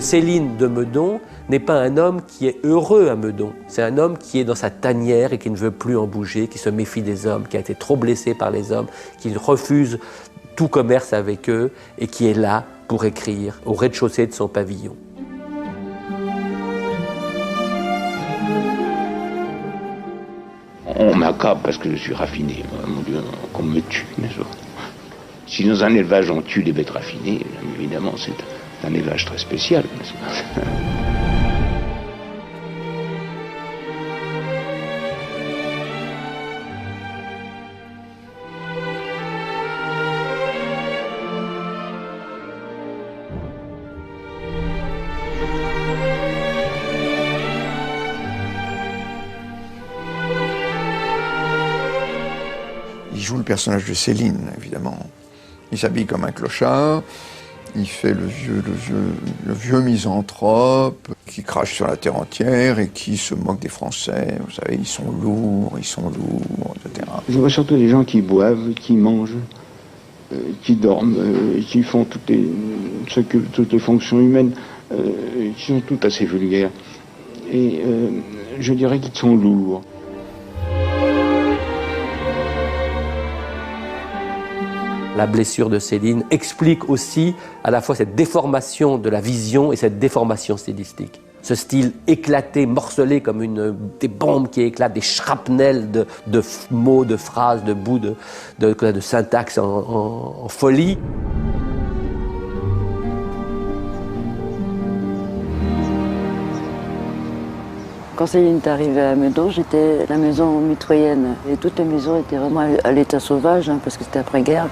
Céline de Meudon n'est pas un homme qui est heureux à Meudon. C'est un homme qui est dans sa tanière et qui ne veut plus en bouger, qui se méfie des hommes, qui a été trop blessé par les hommes, qui refuse tout commerce avec eux et qui est là pour écrire au rez-de-chaussée de son pavillon. On m'accable parce que je suis raffiné. Mon Dieu, qu'on me tue. Si dans un élevage on tue des bêtes raffinées, évidemment c'est un élevage très spécial. Il joue le personnage de Céline, évidemment. Il s'habille comme un clochard. Il fait le vieux misanthrope qui crache sur la terre entière et qui se moque des Français. Vous savez, ils sont lourds, etc. Je vois surtout des gens qui boivent, qui mangent, qui dorment, qui font toutes les fonctions humaines, qui sont toutes assez vulgaires. Et je dirais qu'ils sont lourds. La blessure de Céline explique aussi à la fois cette déformation de la vision et cette déformation stylistique. Ce style éclaté, morcelé comme des bombes qui éclatent, des shrapnels de mots, de phrases, de bouts de syntaxe en folie. Quand Céline est arrivée à Meudon, j'étais à la maison mitoyenne. Et toute la maison était vraiment à l'état sauvage, parce que c'était après-guerre.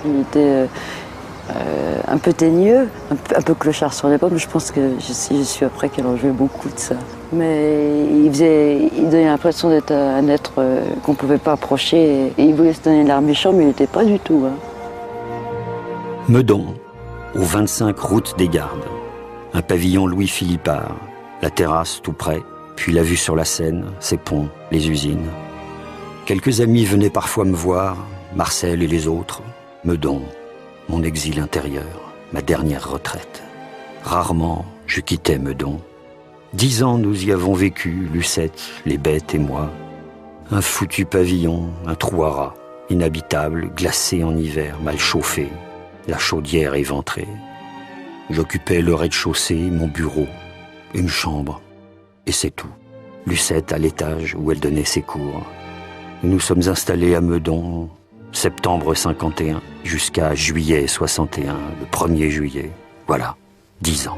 Il était un peu teigneux, un peu clochard sur les pommes. Je pense que je suis après qu'elle en jouait beaucoup de ça. Mais il donnait l'impression d'être un être qu'on ne pouvait pas approcher. Et il voulait se donner l'air méchant, mais il n'était pas du tout. Meudon, au 25 route des Gardes. Un pavillon Louis-Philippard, la terrasse tout près, puis la vue sur la Seine, ses ponts, les usines. Quelques amis venaient parfois me voir, Marcel et les autres. Meudon, mon exil intérieur, ma dernière retraite. Rarement je quittais Meudon. 10 ans nous y avons vécu, Lucette, les bêtes et moi. Un foutu pavillon, un trou à rats, inhabitable, glacé en hiver, mal chauffé, la chaudière éventrée. J'occupais le rez-de-chaussée, mon bureau, une chambre, et c'est tout. Lucette à l'étage où elle donnait ses cours. Nous nous sommes installés à Meudon, septembre 51, jusqu'à juillet 61, le 1er juillet. Voilà, 10 ans.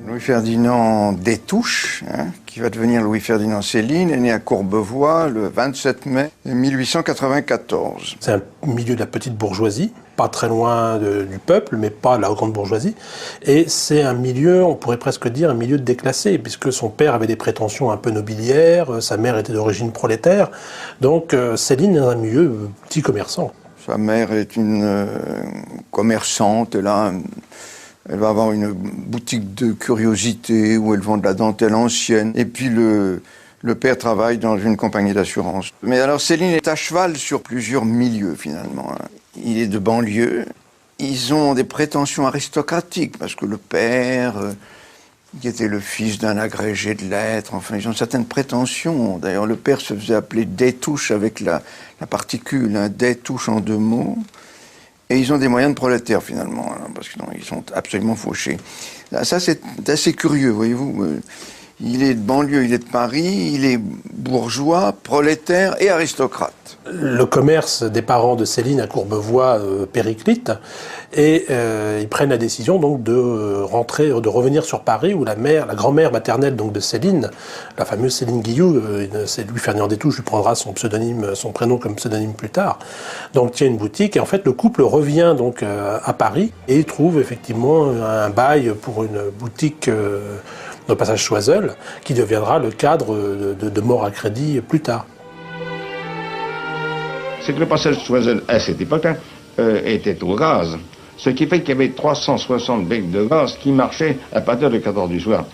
Louis-Ferdinand Destouches, qui va devenir Louis-Ferdinand Céline, est né à Courbevoie le 27 mai 1894. C'est un milieu de la petite bourgeoisie, pas très loin du peuple, mais pas la grande bourgeoisie. Et c'est un milieu, on pourrait presque dire, un milieu déclassé, puisque son père avait des prétentions un peu nobiliaires, sa mère était d'origine prolétaire. Donc Céline est dans un milieu petit commerçant. Sa mère est une commerçante, elle va avoir une boutique de curiosités où elle vend de la dentelle ancienne. Et puis le père travaille dans une compagnie d'assurance. Mais alors Céline est à cheval sur plusieurs milieux finalement. Il est de banlieue. Ils ont des prétentions aristocratiques parce que le père, qui était le fils d'un agrégé de lettres, enfin ils ont certaines prétentions. D'ailleurs le père se faisait appeler Destouches avec la particule, Destouches en 2 mots. Et ils ont des moyens de prolétaires, finalement, parce qu'ils sont absolument fauchés. Là, ça, c'est assez curieux, voyez-vous. Il est de banlieue, il est de Paris, il est bourgeois, prolétaire et aristocrate. Le commerce des parents de Céline à Courbevoie périclite, et ils prennent la décision donc de revenir sur Paris, où la grand-mère maternelle donc de Céline, la fameuse Céline Guilloux, c'est Louis-Ferdinand Destouches, lui prendra son prénom comme pseudonyme plus tard, donc tient une boutique, et en fait le couple revient donc à Paris, et trouve effectivement un bail pour une boutique dans le passage Choiseul, qui deviendra le cadre de Mort à crédit plus tard. C'est que le passage Choiseul, à cette époque-là, était au gaz. Ce qui fait qu'il y avait 360 becs de gaz qui marchaient à partir de 14 du soir.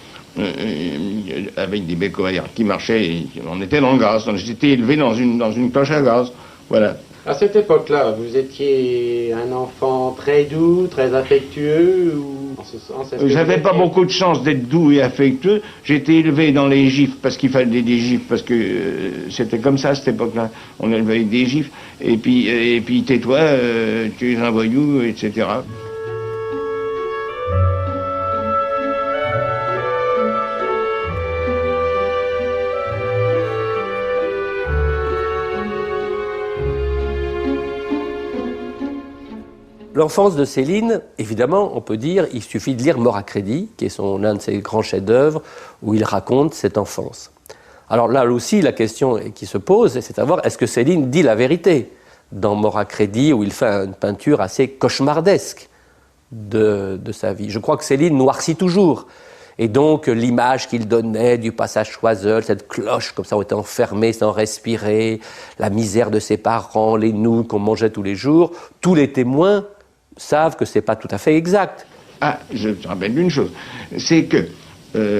Avec des becs ouvriers qui marchaient, on était dans le gaz. Donc j'étais élevé dans une cloche à gaz. Voilà. À cette époque-là, vous étiez un enfant très doux, très affectueux ou en ce sens, j'avais pas beaucoup de chance d'être doux et affectueux. J'étais élevé dans les gifs parce qu'il fallait des gifs, parce que c'était comme ça à cette époque-là. On élevait avec des gifs. Et puis tais-toi, tu es un voyou, etc. L'enfance de Céline, évidemment, on peut dire, il suffit de lire Mort à crédit, qui est l'un de ses grands chefs-d'œuvre, où il raconte cette enfance. Alors là aussi, la question qui se pose, c'est de savoir, est-ce que Céline dit la vérité dans Mort à crédit, où il fait une peinture assez cauchemardesque de sa vie. Je crois que Céline noircit toujours. Et donc, l'image qu'il donnait du passage Choiseul, cette cloche, comme ça, on était enfermé sans respirer, la misère de ses parents, les nouilles qu'on mangeait tous les jours, tous les témoins savent que c'est pas tout à fait exact. Ah, je te rappelle une chose, c'est que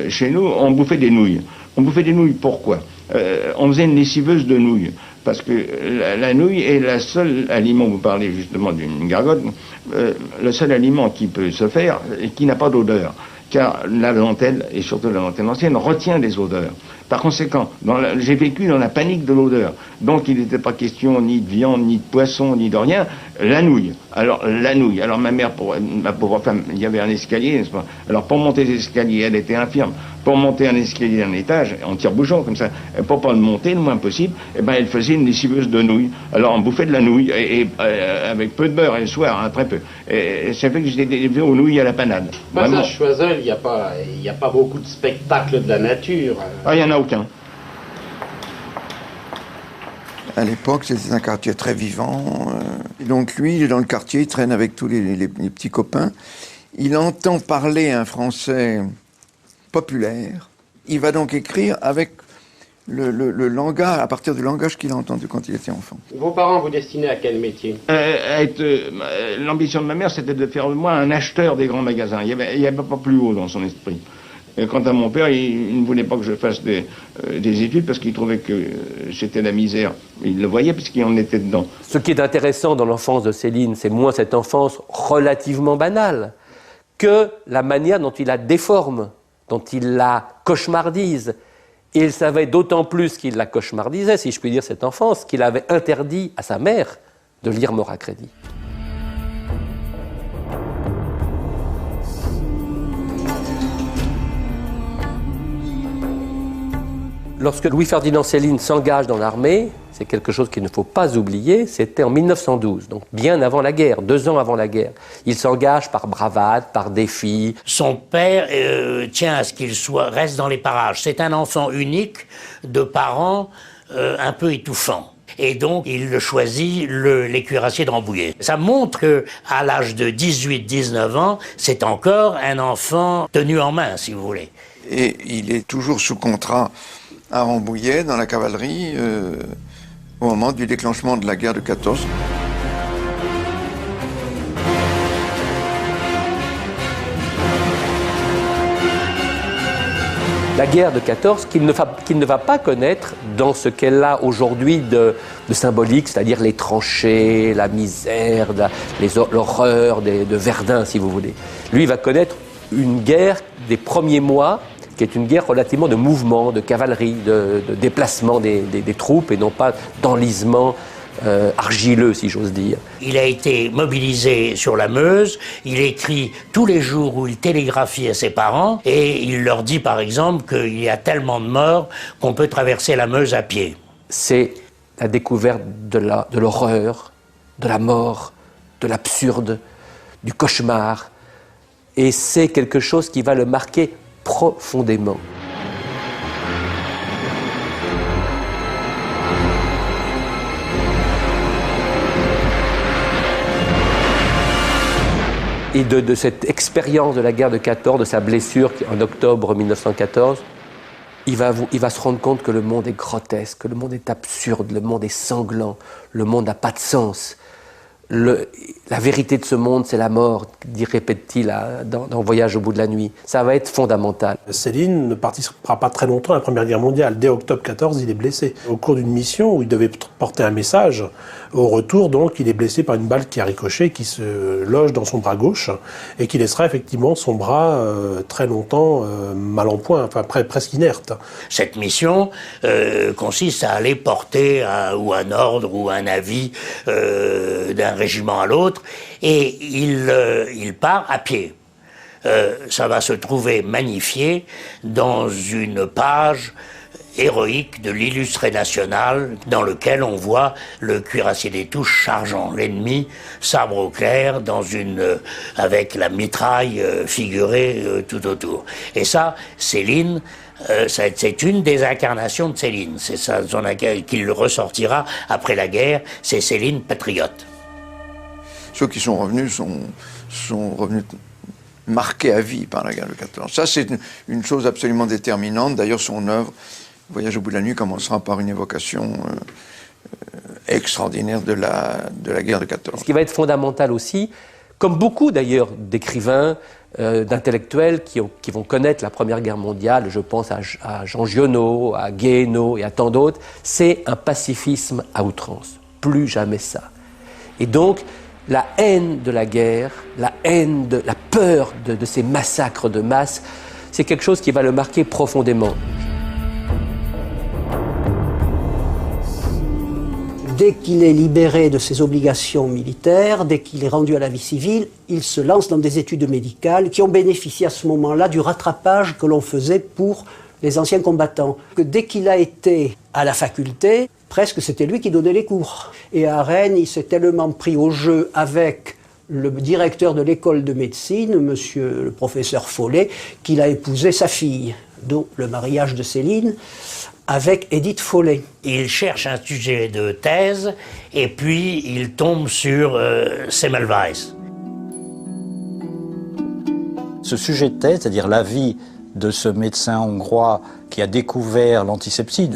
chez nous, on bouffait des nouilles. On bouffait des nouilles, pourquoi on faisait une lessiveuse de nouilles. Parce que la nouille est le seul aliment, vous parlez justement d'une gargote, le seul aliment qui peut se faire et qui n'a pas d'odeur. Car la dentelle, et surtout la dentelle ancienne, retient des odeurs. Par conséquent, j'ai vécu dans la panique de l'odeur. Donc il n'était pas question ni de viande, ni de poisson, ni de rien. La nouille. Alors la nouille. Alors ma mère, ma pauvre femme, il y avait un escalier, n'est-ce pas? Alors pour monter les escaliers, elle était infirme. Pour monter un escalier d'un étage, en tire-bouchon comme ça, pour pas le monter le moins possible, eh ben elle faisait une lessiveuse de nouilles. Alors on bouffait de la nouille, avec peu de beurre, et le soir, hein, très peu. Et ça fait que j'étais élevé aux nouilles à la panade. À Choiseul, il n'y a pas beaucoup de spectacles de la nature. Ah, il n'y en a aucun. À l'époque, c'était un quartier très vivant. Et donc lui, il est dans le quartier, il traîne avec tous les petits copains. Il entend parler un français populaire. Il va donc écrire avec le langage, à partir du langage qu'il a entendu quand il était enfant. Vos parents vous destinaient à quel métier? L'ambition de ma mère, c'était de faire de moi un acheteur des grands magasins. Il n'y avait pas plus haut dans son esprit. Et quant à mon père, il ne voulait pas que je fasse des études parce qu'il trouvait que c'était la misère. Il le voyait puisqu'il en était dedans. Ce qui est intéressant dans l'enfance de Céline, c'est moins cette enfance relativement banale que la manière dont il la déforme, dont il la cauchemardise. Et il savait d'autant plus qu'il la cauchemardisait, si je puis dire, cette enfance, qu'il avait interdit à sa mère de lire Mort à crédit. Lorsque Louis-Ferdinand Céline s'engage dans l'armée, c'est quelque chose qu'il ne faut pas oublier, c'était en 1912, donc bien avant la guerre, 2 ans avant la guerre. Il s'engage par bravade, par défi. Son père tient à ce qu'il reste dans les parages. C'est un enfant unique de parents un peu étouffants. Et donc, il le choisit, les cuirassiers de Rambouillet. Ça montre qu'à l'âge de 18-19 ans, c'est encore un enfant tenu en main, si vous voulez. Et il est toujours sous contrat à Rambouillet, dans la cavalerie, au moment du déclenchement de la guerre de 14. La guerre de 14 qu'il ne va pas connaître dans ce qu'elle a aujourd'hui de symbolique, c'est-à-dire les tranchées, la misère, l'horreur de Verdun, si vous voulez. Lui, il va connaître une guerre des premiers mois, qui est une guerre relativement de mouvement, de cavalerie, de déplacement des troupes et non pas d'enlisement argileux, si j'ose dire. Il a été mobilisé sur la Meuse, il écrit tous les jours où il télégraphie à ses parents et il leur dit par exemple qu'il y a tellement de morts qu'on peut traverser la Meuse à pied. C'est la découverte de l'horreur, de la mort, de l'absurde, du cauchemar. Et c'est quelque chose qui va le marquer profondément. Et de cette expérience de la guerre de 14, de sa blessure en octobre 1914, il va se rendre compte que le monde est grotesque, que le monde est absurde, le monde est sanglant, le monde n'a pas de sens. La vérité de ce monde, c'est la mort, répète-t-il dans Voyage au bout de la nuit. Ça va être fondamental. Céline ne participera pas très longtemps à la Première Guerre mondiale. Dès octobre 14, il est blessé. Au cours d'une mission où il devait porter un message, au retour, donc, il est blessé par une balle qui a ricoché, qui se loge dans son bras gauche et qui laissera effectivement son bras très longtemps mal en point, enfin presque inerte. Cette mission consiste à aller porter ou un ordre ou un avis d'un régiment à l'autre, et il part à pied. Ça va se trouver magnifié dans une page héroïque de l'Illustré national, dans lequel on voit le cuirassier des Touches chargeant l'ennemi, sabre au clair, avec la mitraille figurée tout autour. Et ça, Céline, c'est une des incarnations de Céline. C'est ça qu'il ressortira après la guerre, c'est Céline patriote. Ceux qui sont revenus sont revenus marqués à vie par la guerre de 14. Ça, c'est une chose absolument déterminante. D'ailleurs, son œuvre, Voyage au bout de la nuit, commencera par une évocation extraordinaire de la guerre de 14. Ce qui va être fondamental aussi, comme beaucoup d'ailleurs d'écrivains, d'intellectuels qui vont connaître la Première Guerre mondiale, je pense à Jean Giono, à Guéhenno et à tant d'autres, c'est un pacifisme à outrance. Plus jamais ça. Et donc, la haine de la guerre, la peur de ces massacres de masse, c'est quelque chose qui va le marquer profondément. Dès qu'il est libéré de ses obligations militaires, dès qu'il est rendu à la vie civile, il se lance dans des études médicales qui ont bénéficié à ce moment-là du rattrapage que l'on faisait pour les anciens combattants. Que dès qu'il a été à la faculté, presque c'était lui qui donnait les cours. Et à Rennes, il s'est tellement pris au jeu avec le directeur de l'école de médecine, monsieur le professeur Follet, qu'il a épousé sa fille, dont le mariage de Céline avec Édith Follet. Il cherche un sujet de thèse et puis il tombe sur Semmelweis. Ce sujet de thèse, c'est-à-dire la vie de ce médecin hongrois qui a découvert l'antisepsie,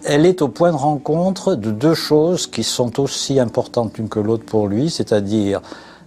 elle est au point de rencontre de deux choses qui sont aussi importantes l'une que l'autre pour lui, c'est-à-dire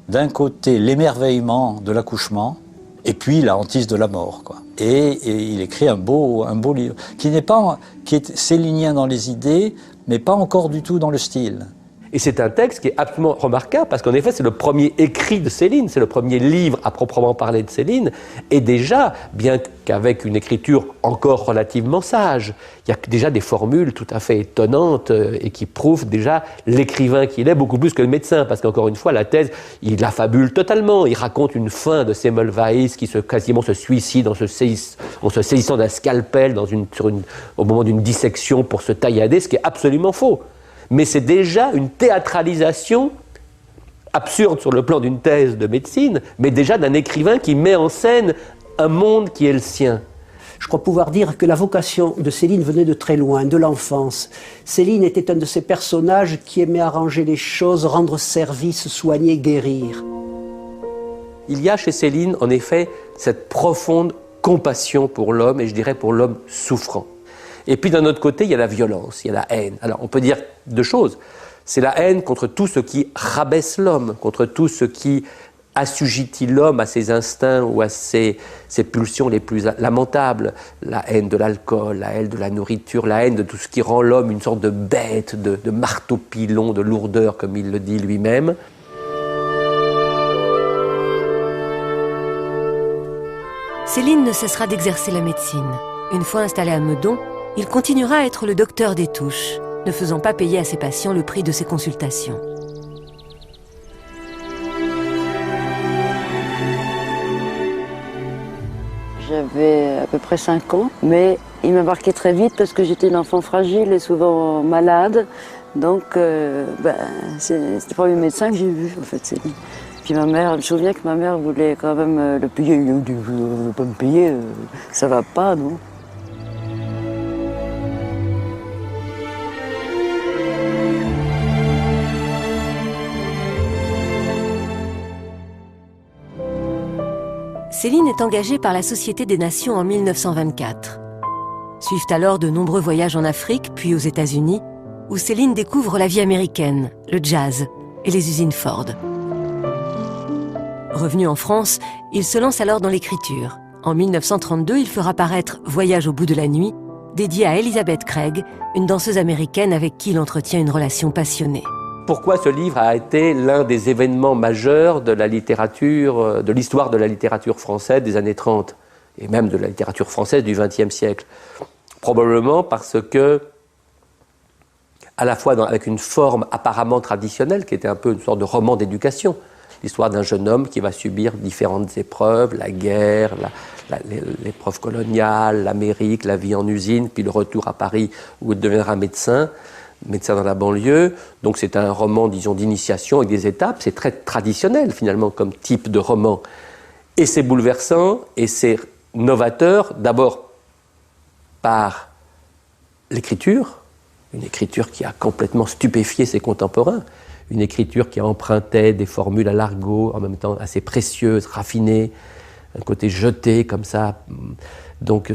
d'un côté l'émerveillement de l'accouchement et puis la hantise de la mort, quoi. Et il écrit un beau livre qui est célinien dans les idées, mais pas encore du tout dans le style. Et c'est un texte qui est absolument remarquable parce qu'en effet, c'est le premier écrit de Céline, c'est le premier livre à proprement parler de Céline. Et déjà, bien qu'avec une écriture encore relativement sage, il y a déjà des formules tout à fait étonnantes et qui prouvent déjà l'écrivain qu'il est, beaucoup plus que le médecin. Parce qu'encore une fois, la thèse, il la fabule totalement. Il raconte une fin de Semmelweis qui quasiment se suicide en se saisissant d'un scalpel au moment d'une dissection pour se taillader, ce qui est absolument faux. Mais c'est déjà une théâtralisation absurde sur le plan d'une thèse de médecine, mais déjà d'un écrivain qui met en scène un monde qui est le sien. Je crois pouvoir dire que la vocation de Céline venait de très loin, de l'enfance. Céline était un de ces personnages qui aimait arranger les choses, rendre service, soigner, guérir. Il y a chez Céline, en effet, cette profonde compassion pour l'homme, et je dirais pour l'homme souffrant. Et puis d'un autre côté, il y a la violence, il y a la haine. Alors on peut dire deux choses. C'est la haine contre tout ce qui rabaisse l'homme, contre tout ce qui assujettit l'homme à ses instincts ou à ses pulsions les plus lamentables. La haine de l'alcool, la haine de la nourriture, la haine de tout ce qui rend l'homme une sorte de bête, de marteau-pilon, de lourdeur, comme il le dit lui-même. Céline ne cessera d'exercer la médecine. Une fois installé à Meudon, il continuera à être le docteur des Touches, ne faisant pas payer à ses patients le prix de ses consultations. J'avais à peu près 5 ans, mais il m'a marqué très vite parce que j'étais une enfant fragile et souvent malade. Donc, c'est le premier médecin que j'ai vu, en fait, Céline. Puis ma mère, je me souviens que ma mère voulait quand même le payer. Il a dit, je ne veux pas me payer, ça va pas, non? Céline est engagée par la Société des Nations en 1924. Suivent alors de nombreux voyages en Afrique, puis aux États-Unis, où Céline découvre la vie américaine, le jazz et les usines Ford. Revenu en France, il se lance alors dans l'écriture. En 1932, il fera paraître Voyage au bout de la nuit, dédié à Elizabeth Craig, une danseuse américaine avec qui il entretient une relation passionnée. Pourquoi ce livre a été l'un des événements majeurs de la littérature, de l'histoire de la littérature française des années 30, et même de la littérature française du XXe siècle? Probablement parce que, à la fois avec une forme apparemment traditionnelle, qui était un peu une sorte de roman d'éducation, l'histoire d'un jeune homme qui va subir différentes épreuves, la guerre, l'épreuve coloniale, l'Amérique, la vie en usine, puis le retour à Paris où il deviendra médecin dans la banlieue. Donc c'est un roman, disons, d'initiation avec des étapes. C'est très traditionnel, finalement, comme type de roman. Et c'est bouleversant, et c'est novateur, d'abord par l'écriture, une écriture qui a complètement stupéfié ses contemporains, une écriture qui empruntait des formules à l'argot, en même temps assez précieuses, raffinées, un côté jeté comme ça, donc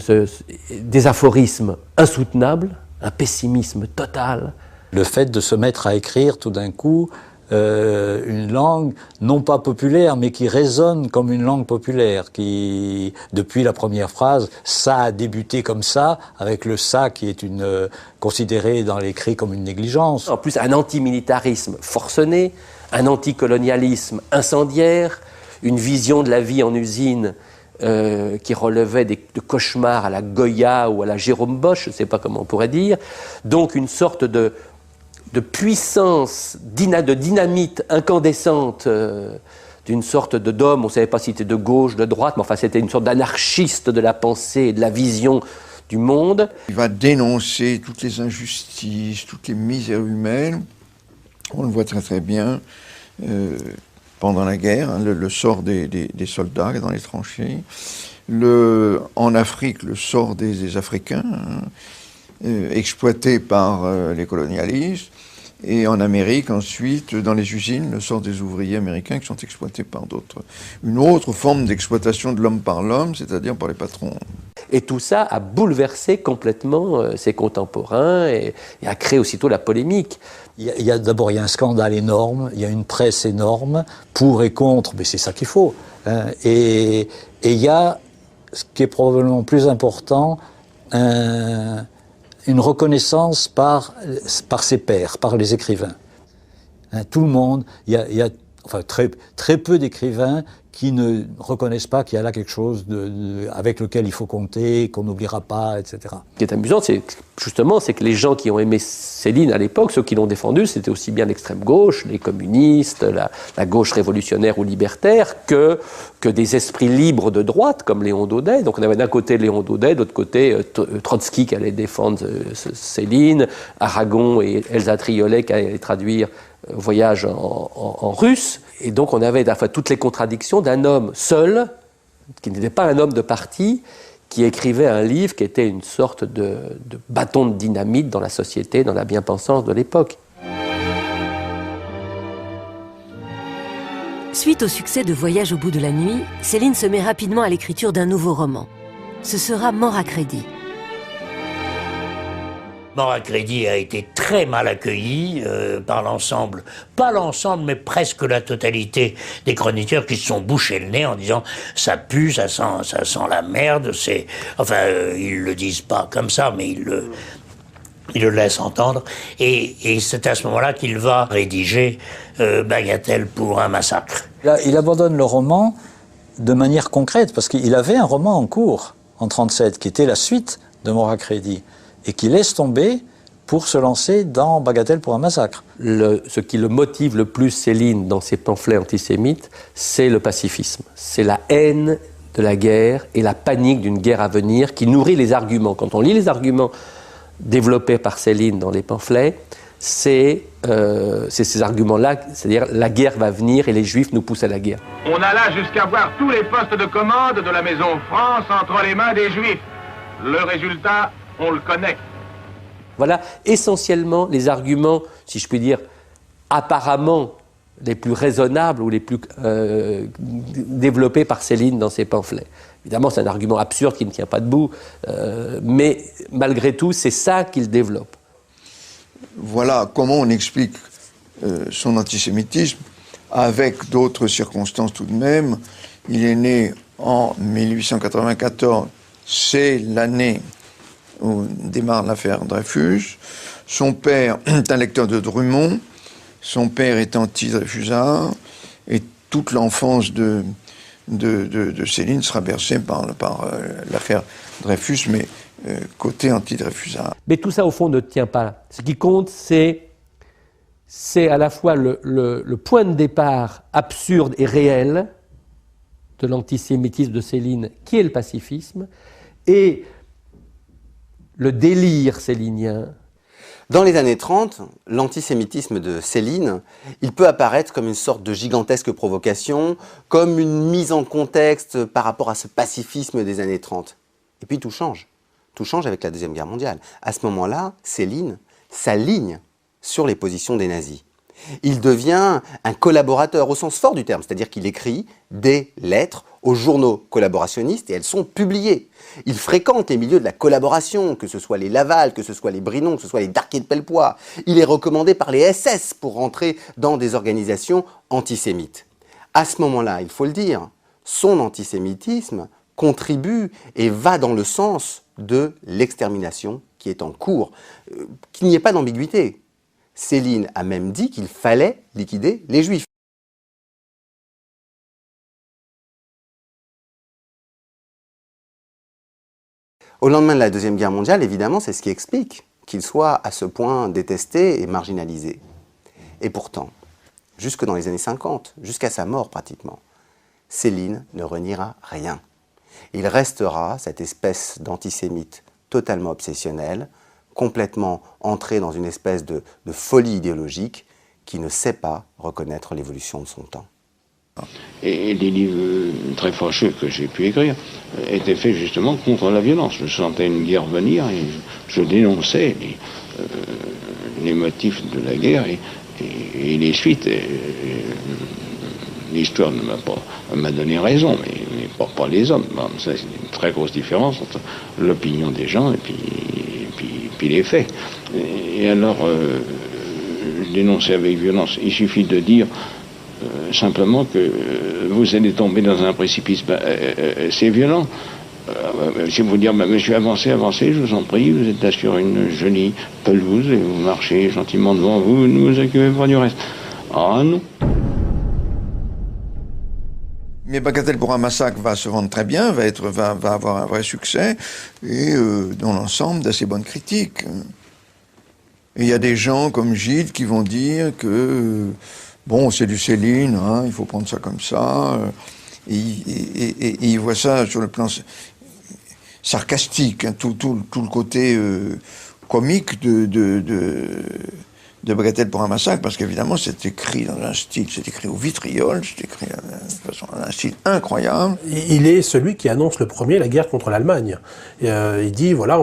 des aphorismes insoutenables, un pessimisme total. Le fait de se mettre à écrire tout d'un coup une langue non pas populaire, mais qui résonne comme une langue populaire, qui, depuis la première phrase, ça a débuté comme ça, avec le ça qui est considéré dans l'écrit comme une négligence. En plus, un antimilitarisme forcené, un anticolonialisme incendiaire, une vision de la vie en usine qui relevait de cauchemars à la Goya ou à la Jérôme Bosch, je ne sais pas comment on pourrait dire. Donc une sorte de puissance, de dynamite incandescente, d'une sorte d'homme, on ne savait pas si c'était de gauche, de droite, mais enfin c'était une sorte d'anarchiste de la pensée et de la vision du monde. Il va dénoncer toutes les injustices, toutes les misères humaines. On le voit très très bien pendant la guerre, hein, le sort des soldats dans les tranchées. En Afrique, le sort des Africains, hein, exploités par les colonialistes. Et en Amérique, ensuite, dans les usines, le sort des ouvriers américains qui sont exploités par d'autres. Une autre forme d'exploitation de l'homme par l'homme, c'est-à-dire par les patrons. Et tout ça a bouleversé complètement ses contemporains et a créé aussitôt la polémique. D'abord, il y a un scandale énorme, il y a une presse énorme, pour et contre, mais c'est ça qu'il faut. Hein. Et il y a, ce qui est probablement plus important, une reconnaissance par ses pairs, par les écrivains. Hein, tout le monde, il y a enfin, très peu d'écrivains qui ne reconnaissent pas qu'il y a là quelque chose avec lequel il faut compter, qu'on n'oubliera pas, etc. Ce qui est amusant, c'est que les gens qui ont aimé Céline à l'époque, ceux qui l'ont défendue, c'était aussi bien l'extrême gauche, les communistes, la gauche révolutionnaire ou libertaire, que des esprits libres de droite, comme Léon Daudet. Donc on avait d'un côté Léon Daudet, de l'autre côté Trotsky qui allait défendre Céline, Aragon et Elsa Triolet qui allaient traduire Voyage en russe. Et donc on avait à la fois toutes les contradictions d'un homme seul, qui n'était pas un homme de parti, qui écrivait un livre qui était une sorte de bâton de dynamite dans la société, dans la bien-pensance de l'époque. Suite au succès de Voyage au bout de la nuit, Céline se met rapidement à l'écriture d'un nouveau roman. Ce sera Mort à crédit. Mort à crédit a été très mal accueilli par l'ensemble, pas l'ensemble, mais presque la totalité des chroniqueurs qui se sont bouchés le nez en disant ça pue, ça sent la merde. Ils le disent pas comme ça, mais ils le laissent entendre. Et c'est à ce moment-là qu'il va rédiger Bagatelle pour un massacre. Il abandonne le roman de manière concrète parce qu'il avait un roman en cours en 1937 qui était la suite de Mort à crédit, et qui laisse tomber pour se lancer dans Bagatelle pour un massacre. Ce qui le motive le plus, Céline, dans ses pamphlets antisémites, c'est le pacifisme. C'est la haine de la guerre et la panique d'une guerre à venir qui nourrit les arguments. Quand on lit les arguments développés par Céline dans les pamphlets, c'est ces arguments-là, c'est-à-dire la guerre va venir et les Juifs nous poussent à la guerre. On alla jusqu'à voir tous les postes de commande de la maison France entre les mains des Juifs. Le résultat, on le connaît. Voilà essentiellement les arguments, si je puis dire, apparemment les plus raisonnables ou les plus développés par Céline dans ses pamphlets. Évidemment, c'est un argument absurde qui ne tient pas debout, mais malgré tout, c'est ça qu'il développe. Voilà comment on explique son antisémitisme, avec d'autres circonstances tout de même. Il est né en 1894, c'est l'année où démarre l'affaire Dreyfus. Son père est un lecteur de Drummond, son père est anti-Dreyfusard, et toute l'enfance de Céline sera bercée par l'affaire Dreyfus, mais côté anti-Dreyfusard. Mais tout ça, au fond, ne tient pas. Ce qui compte, c'est à la fois le point de départ absurde et réel de l'antisémitisme de Céline, qui est le pacifisme, et le délire célinien. Dans les années 30, l'antisémitisme de Céline, il peut apparaître comme une sorte de gigantesque provocation, comme une mise en contexte par rapport à ce pacifisme des années 30. Et puis tout change. Tout change avec la Deuxième Guerre mondiale. À ce moment-là, Céline s'aligne sur les positions des nazis. Il devient un collaborateur au sens fort du terme, c'est-à-dire qu'il écrit des lettres aux journaux collaborationnistes et elles sont publiées. Il fréquente les milieux de la collaboration, que ce soit les Laval, que ce soit les Brinon, que ce soit les Darquet de Pellepoix. Il est recommandé par les SS pour rentrer dans des organisations antisémites. À ce moment-là, il faut le dire, son antisémitisme contribue et va dans le sens de l'extermination qui est en cours, qu'il n'y ait pas d'ambiguïté. Céline a même dit qu'il fallait liquider les Juifs. Au lendemain de la Deuxième Guerre mondiale, évidemment, c'est ce qui explique qu'il soit à ce point détesté et marginalisé. Et pourtant, jusque dans les années 50, jusqu'à sa mort pratiquement, Céline ne reniera rien. Il restera cette espèce d'antisémite totalement obsessionnel, complètement entré dans une espèce de folie idéologique qui ne sait pas reconnaître l'évolution de son temps. Et les livres très fâcheux que j'ai pu écrire étaient faits justement contre la violence. Je sentais une guerre venir et je dénonçais les motifs de la guerre et les suites. L'histoire m'a donné raison, mais pas les hommes. Bon, ça, c'est une très grosse différence entre l'opinion des gens et puis les faits. Et alors, je dénonçais avec violence. Il suffit de dire simplement que vous allez tomber dans un précipice. C'est violent. Si vous dire, monsieur, avancez, je vous en prie, vous êtes là sur une jolie pelouse et vous marchez gentiment devant vous, ne vous occupez pas du reste. Ah non. Mais Bagatelle pour un massacre va se vendre très bien, va avoir un vrai succès, et dans l'ensemble d'assez bonnes critiques. Et il y a des gens comme Gide qui vont dire que, bon, c'est du Céline, hein, il faut prendre ça comme ça, et ils voient ça sur le plan sarcastique, hein, tout le côté comique de Bagatelle pour un massacre, parce qu'évidemment c'est écrit dans un style, c'est écrit au vitriol, c'est écrit de façon, un style incroyable. Il est celui qui annonce le premier la guerre contre l'Allemagne. Il dit voilà,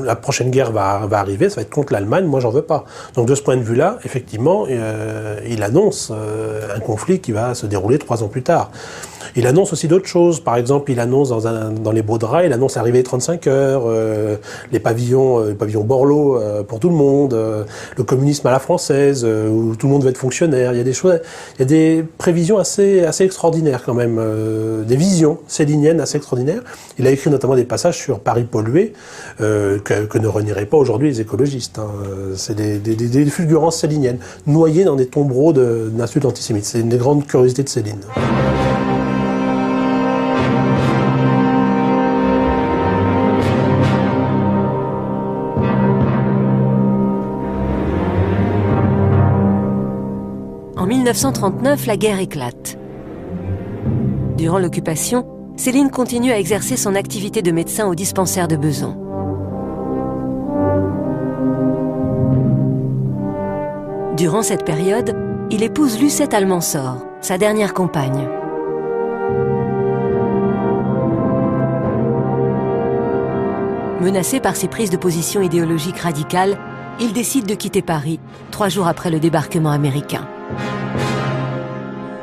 la prochaine guerre va arriver, ça va être contre l'Allemagne, moi j'en veux pas. Donc de ce point de vue-là, effectivement, il annonce un conflit qui va se dérouler 3 ans plus tard. Il annonce aussi d'autres choses. Par exemple, il annonce dans les beaux draps, il annonce l'arrivée des 35 heures, les pavillons Borloo pour tout le monde, le communisme à la française, où tout le monde va être fonctionnaire. Il y a des choses, il y a des prévisions assez extraordinaires quand même, des visions céliniennes assez extraordinaires. Il a écrit notamment des passages sur Paris pollué que ne renieraient pas aujourd'hui les écologistes. Hein. C'est des fulgurances céliniennes, noyées dans des tombereaux d'insultes antisémites. C'est une des grandes curiosités de Céline. En 1939, la guerre éclate. Durant l'occupation, Céline continue à exercer son activité de médecin au dispensaire de Besançon. Durant cette période, il épouse Lucette Almansor, sa dernière compagne. Menacé par ses prises de position idéologiques radicales, il décide de quitter Paris 3 jours après le débarquement américain.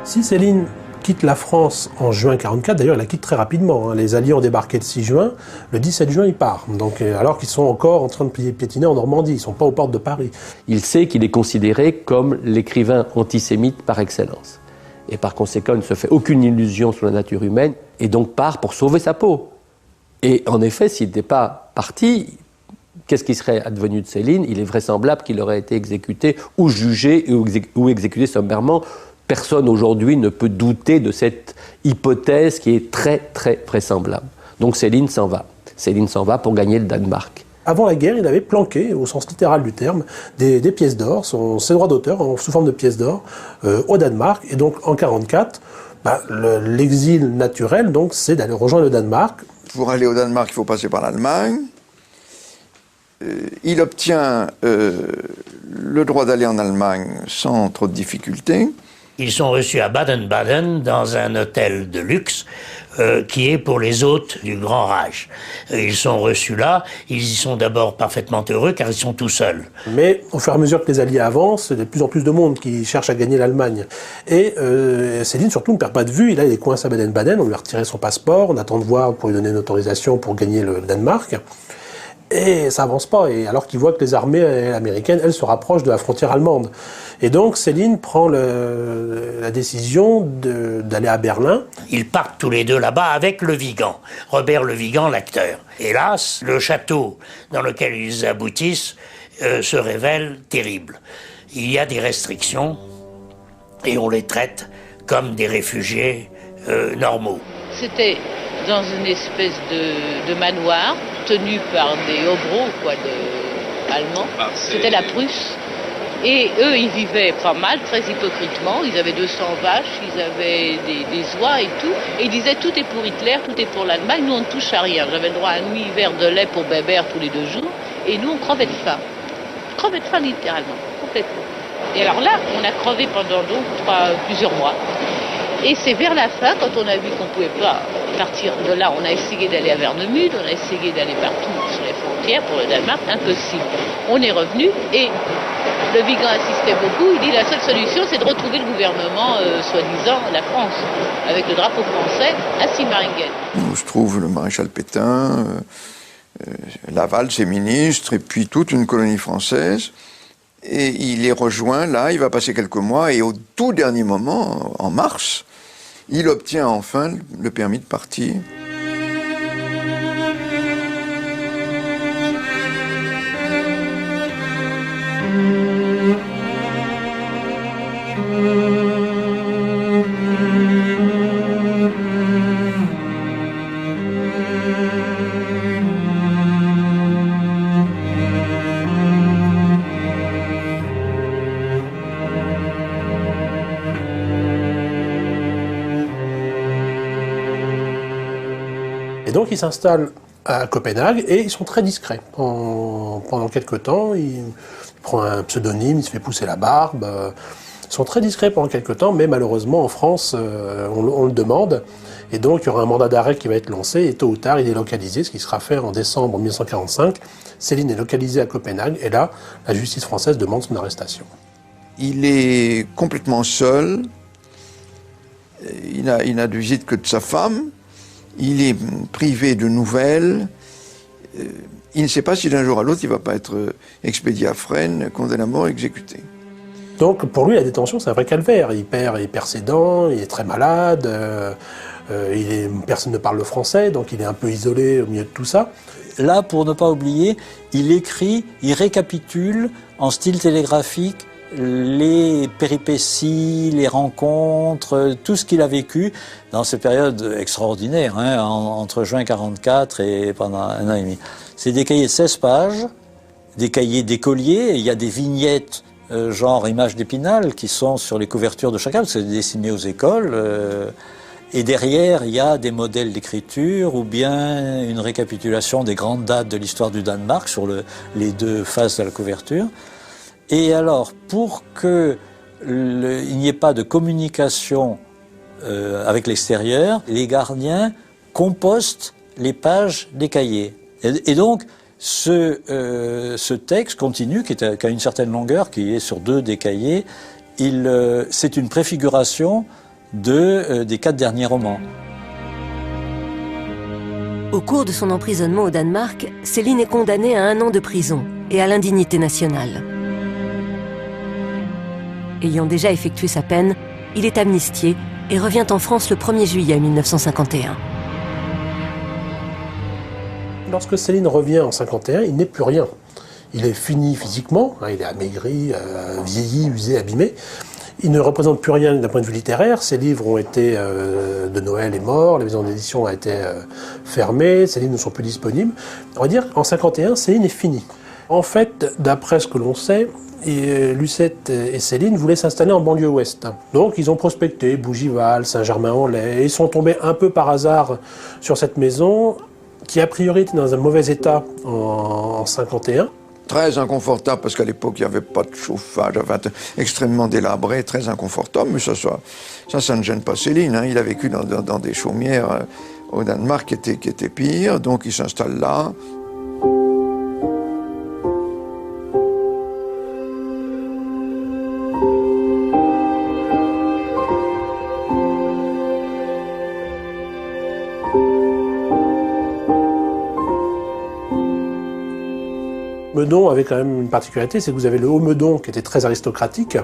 Si Céline quitte la France en juin 1944, d'ailleurs elle la quitte très rapidement, hein. Les Alliés ont débarqué le 6 juin, le 17 juin il part, donc, alors qu'ils sont encore en train de piétiner en Normandie, ils ne sont pas aux portes de Paris. Il sait qu'il est considéré comme l'écrivain antisémite par excellence. Et par conséquent, il ne se fait aucune illusion sur la nature humaine, et donc part pour sauver sa peau. Et en effet, s'il n'était pas parti, qu'est-ce qui serait advenu de Céline? Il est vraisemblable qu'il aurait été exécuté ou jugé ou exécuté sommairement. Personne aujourd'hui ne peut douter de cette hypothèse qui est très très vraisemblable. Donc Céline s'en va. Céline s'en va pour gagner le Danemark. Avant la guerre, il avait planqué, au sens littéral du terme, des pièces d'or, ses droits d'auteur sous forme de pièces d'or, au Danemark. Et donc en 1944, l'exil naturel, donc, c'est d'aller rejoindre le Danemark. Pour aller au Danemark, il faut passer par l'Allemagne. Il obtient le droit d'aller en Allemagne sans trop de difficultés. Ils sont reçus à Baden-Baden dans un hôtel de luxe qui est pour les hôtes du Grand Reich. Ils sont reçus là, ils y sont d'abord parfaitement heureux car ils sont tout seuls. Mais au fur et à mesure que les Alliés avancent, il y a de plus en plus de monde qui cherche à gagner l'Allemagne. Et Céline surtout ne perd pas de vue, il est coincé à Baden-Baden, on lui a retiré son passeport, on attend de voir pour lui donner une autorisation pour gagner le Danemark. Et ça avance pas, et alors qu'il voit que les armées américaines, elles, se rapprochent de la frontière allemande. Et donc Céline prend la décision d'aller à Berlin. Ils partent tous les deux là-bas avec Le Vigan, Robert Le Vigan, l'acteur. Hélas, le château dans lequel ils aboutissent se révèle terrible. Il y a des restrictions, et on les traite comme des réfugiés normaux. C'était dans une espèce de manoir tenu par des hobereaux allemands. C'était la Prusse. Et eux, ils vivaient pas mal, très hypocritement. Ils avaient 200 vaches, ils avaient des oies et tout. Et ils disaient tout est pour Hitler, tout est pour l'Allemagne, nous on ne touche à rien. J'avais le droit à un demi-verre de lait pour Bébert tous les 2 jours. Et nous on crevait de faim. Crevait de faim littéralement, complètement. Et alors là, on a crevé pendant donc plusieurs mois. Et c'est vers la fin, quand on a vu qu'on ne pouvait pas partir de là, on a essayé d'aller à Warnemünde, on a essayé d'aller partout sur les frontières pour le Danemark, impossible. On est revenu et Le Vigan insistait beaucoup, il dit la seule solution c'est de retrouver le gouvernement, soi-disant la France, avec le drapeau français à Sigmaringen. Où se trouve le maréchal Pétain, Laval, ses ministres, et puis toute une colonie française. Et il les rejoint là, il va passer quelques mois, et au tout dernier moment, en mars, il obtient enfin le permis de partir. Donc ils s'installent à Copenhague et ils sont très discrets. Pendant quelques temps, il prend un pseudonyme, il se fait pousser la barbe. Ils sont très discrets pendant quelques temps, mais malheureusement en France, on le demande. Et donc il y aura un mandat d'arrêt qui va être lancé et tôt ou tard il est localisé, ce qui sera fait en décembre 1945. Céline est localisée à Copenhague et là, la justice française demande son arrestation. Il est complètement seul. Il n'a de visite que de sa femme. Il est privé de nouvelles. Il ne sait pas si d'un jour à l'autre, il ne va pas être expédié à Fresnes, condamné à mort, exécuté. Donc pour lui, la détention, c'est un vrai calvaire. Il perd ses dents, il est très malade, personne ne parle le français, donc il est un peu isolé au milieu de tout ça. Là, pour ne pas oublier, il écrit, il récapitule en style télégraphique les péripéties, les rencontres, tout ce qu'il a vécu dans ces périodes extraordinaires, entre juin 1944 et pendant 1 an et demi. C'est des cahiers de 16 pages, des cahiers d'écoliers, il y a des vignettes genre images d'Épinal qui sont sur les couvertures de chacun, c'est dessiné aux écoles, et derrière il y a des modèles d'écriture ou bien une récapitulation des grandes dates de l'histoire du Danemark sur les 2 faces de la couverture. Et alors, pour qu'il n'y ait pas de communication avec l'extérieur, les gardiens compostent les pages des cahiers. Et donc, Ce texte continue, qui a une certaine longueur, qui est sur 2 des cahiers. C'est une préfiguration des 4 derniers romans. Au cours de son emprisonnement au Danemark, Céline est condamnée à 1 an de prison et à l'indignité nationale. Ayant déjà effectué sa peine, il est amnistié et revient en France le 1er juillet 1951. Lorsque Céline revient en 1951, il n'est plus rien. Il est fini physiquement, il est amaigri, vieilli, usé, abîmé. Il ne représente plus rien d'un point de vue littéraire. Ses livres ont été de Noël est mort, la maison d'édition a été fermée, ses livres ne sont plus disponibles. On va dire qu'en 1951, Céline est finie. En fait, d'après ce que l'on sait, Lucette et Céline voulaient s'installer en banlieue ouest. Donc ils ont prospecté Bougival, Saint-Germain-en-Laye, et ils sont tombés un peu par hasard sur cette maison qui a priori était dans un mauvais état en 1951. Très inconfortable, parce qu'à l'époque, il n'y avait pas de chauffage, enfin, extrêmement délabré, très inconfortable, mais ça ne gêne pas Céline. Hein. Il a vécu dans des chaumières au Danemark qui étaient pires, donc il s'installe là. Meudon avait quand même une particularité, c'est que vous avez le haut Meudon qui était très aristocratique,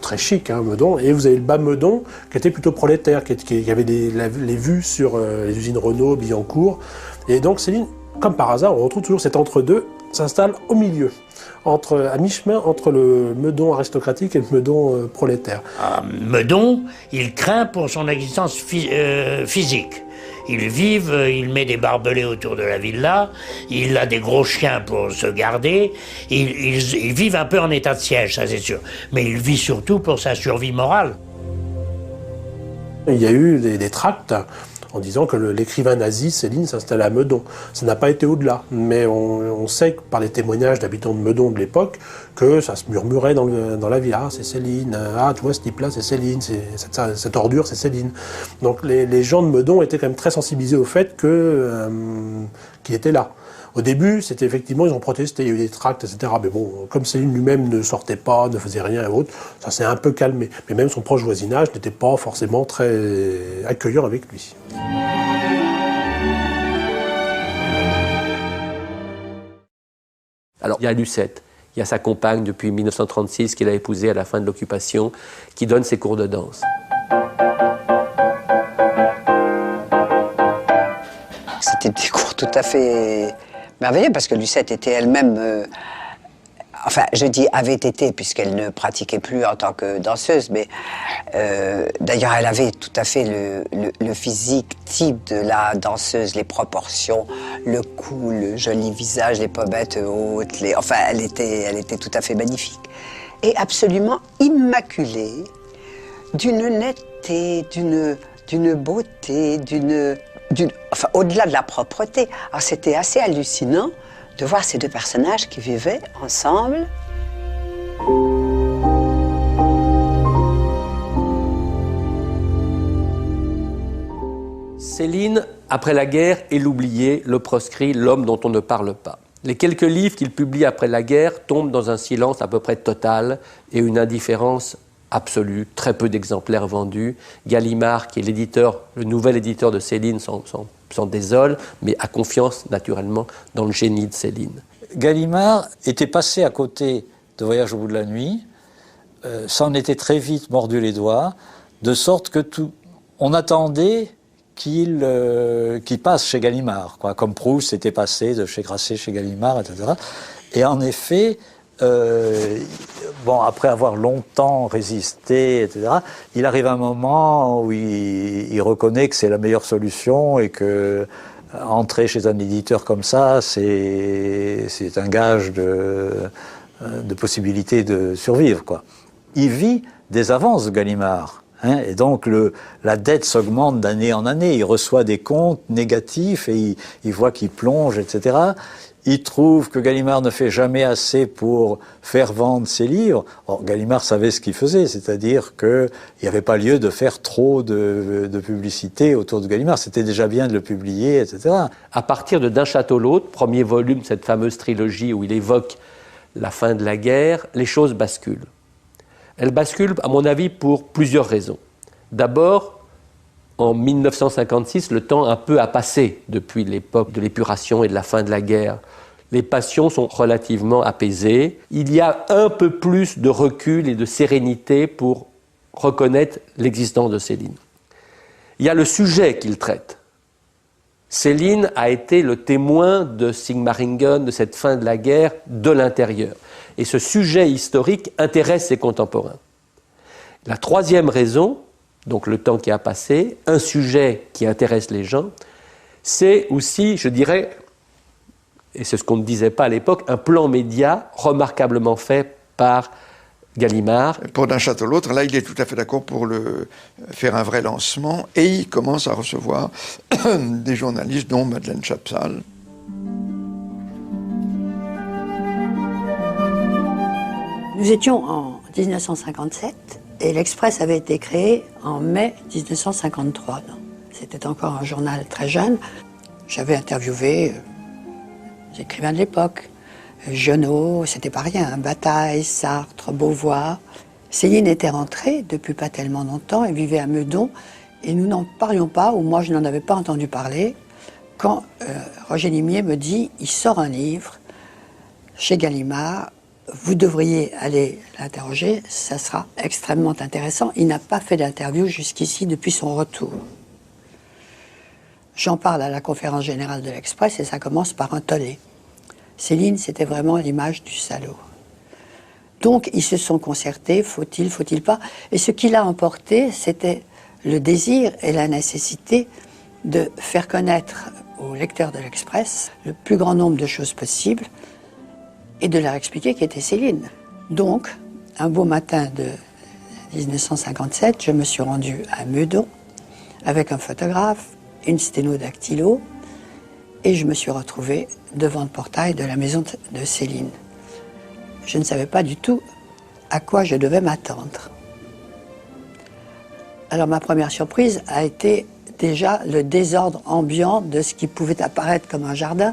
très chic, hein, Meudon, et vous avez le bas Meudon qui était plutôt prolétaire, qui avait les vues sur les usines Renault, Billancourt. Et donc Céline, comme par hasard, on retrouve toujours cet entre-deux, s'installe au milieu, à mi-chemin entre le Meudon aristocratique et le Meudon prolétaire. Meudon, il craint pour son existence physique. Ils vivent, il met des barbelés autour de la villa, il a des gros chiens pour se garder, ils vivent un peu en état de siège, ça c'est sûr. Mais il vit surtout pour sa survie morale. Il y a eu des tracts en disant que l'écrivain nazi, Céline, s'installait à Meudon. Ça n'a pas été au-delà, mais on sait que par les témoignages d'habitants de Meudon de l'époque, que ça se murmurait dans la ville. Ah, c'est Céline, ah, tu vois, ce type-là, c'est Céline, cette ordure, c'est Céline. Donc les gens de Meudon étaient quand même très sensibilisés au fait qu'il était là. Au début, c'était effectivement, ils ont protesté, il y a eu des tracts, etc. Mais bon, comme Céline lui-même ne sortait pas, ne faisait rien et autres, ça s'est un peu calmé. Mais même son proche voisinage n'était pas forcément très accueillant avec lui. Alors, il y a Lucette, il y a sa compagne depuis 1936 qu'il a épousée à la fin de l'occupation, qui donne ses cours de danse. C'était des cours tout à fait merveilleux, parce que Lucette était elle-même, enfin, je dis avait été, puisqu'elle ne pratiquait plus en tant que danseuse, mais d'ailleurs, elle avait tout à fait le physique type de la danseuse, les proportions, le cou, le joli visage, les pommettes hautes, enfin, elle était tout à fait magnifique. Et absolument immaculée, d'une netteté, d'une beauté, enfin, au-delà de la propreté. Alors, c'était assez hallucinant de voir ces 2 personnages qui vivaient ensemble. Céline, après la guerre, est l'oublié, le proscrit, l'homme dont on ne parle pas. Les quelques livres qu'il publie après la guerre tombent dans un silence à peu près total et une indifférence absolue, très peu d'exemplaires vendus. Gallimard, qui est le nouvel éditeur de Céline, s'en désole, mais a confiance naturellement dans le génie de Céline. Gallimard était passé à côté de Voyage au bout de la nuit, s'en était très vite mordu les doigts, de sorte que on attendait qu'il passe chez Gallimard, quoi, comme Proust était passé de chez Grasset chez Gallimard, etc. Et en effet, après avoir longtemps résisté, etc., il arrive un moment où il reconnaît que c'est la meilleure solution et que entrer chez un éditeur comme ça, c'est un gage de possibilité de survivre, quoi. Il vit des avances de Gallimard. Et donc la dette s'augmente d'année en année. Il reçoit des comptes négatifs et il voit qu'il plonge, etc. il trouve que Gallimard ne fait jamais assez pour faire vendre ses livres. Or, Gallimard savait ce qu'il faisait, c'est-à-dire qu'il n'y avait pas lieu de faire trop de publicité autour de Gallimard. C'était déjà bien de le publier, etc. À partir de D'un château l'autre, premier volume, cette fameuse trilogie où il évoque la fin de la guerre, les choses basculent. Elles basculent, à mon avis, pour plusieurs raisons. D'abord, en 1956, le temps un peu a passé depuis l'époque de l'épuration et de la fin de la guerre. Les passions sont relativement apaisées. Il y a un peu plus de recul et de sérénité pour reconnaître l'existence de Céline. Il y a le sujet qu'il traite. Céline a été le témoin de Sigmaringen, de cette fin de la guerre, de l'intérieur. Et ce sujet historique intéresse ses contemporains. La troisième raison, donc le temps qui a passé, un sujet qui intéresse les gens, c'est aussi, je dirais, et c'est ce qu'on ne disait pas à l'époque, un plan média remarquablement fait par Gallimard. Pour D'un château l'autre, là, il est tout à fait d'accord pour faire un vrai lancement, et il commence à recevoir des journalistes, dont Madeleine Chapsal. Nous étions en 1957, et l'Express avait été créé en mai 1953. C'était encore un journal très jeune. J'avais interviewé les écrivains de l'époque. Giono, c'était pas rien, Bataille, Sartre, Beauvoir. Céline était rentrée depuis pas tellement longtemps et vivait à Meudon. Et nous n'en parlions pas, ou moi je n'en avais pas entendu parler, quand Roger Limier me dit « Il sort un livre chez Gallimard, vous devriez aller l'interroger, ça sera extrêmement intéressant. » Il n'a pas fait d'interview jusqu'ici depuis son retour. J'en parle à la conférence générale de l'Express et ça commence par un tollé. Céline, c'était vraiment l'image du salaud. Donc, ils se sont concertés, faut-il pas. Et ce qui l'a emporté, c'était le désir et la nécessité de faire connaître aux lecteurs de l'Express le plus grand nombre de choses possibles et de leur expliquer qui était Céline. Donc, un beau matin de 1957, je me suis rendue à Meudon avec un photographe, une sténodactylo, et je me suis retrouvée devant le portail de la maison de Céline. Je ne savais pas du tout à quoi je devais m'attendre. Alors ma première surprise a été déjà le désordre ambiant de ce qui pouvait apparaître comme un jardin,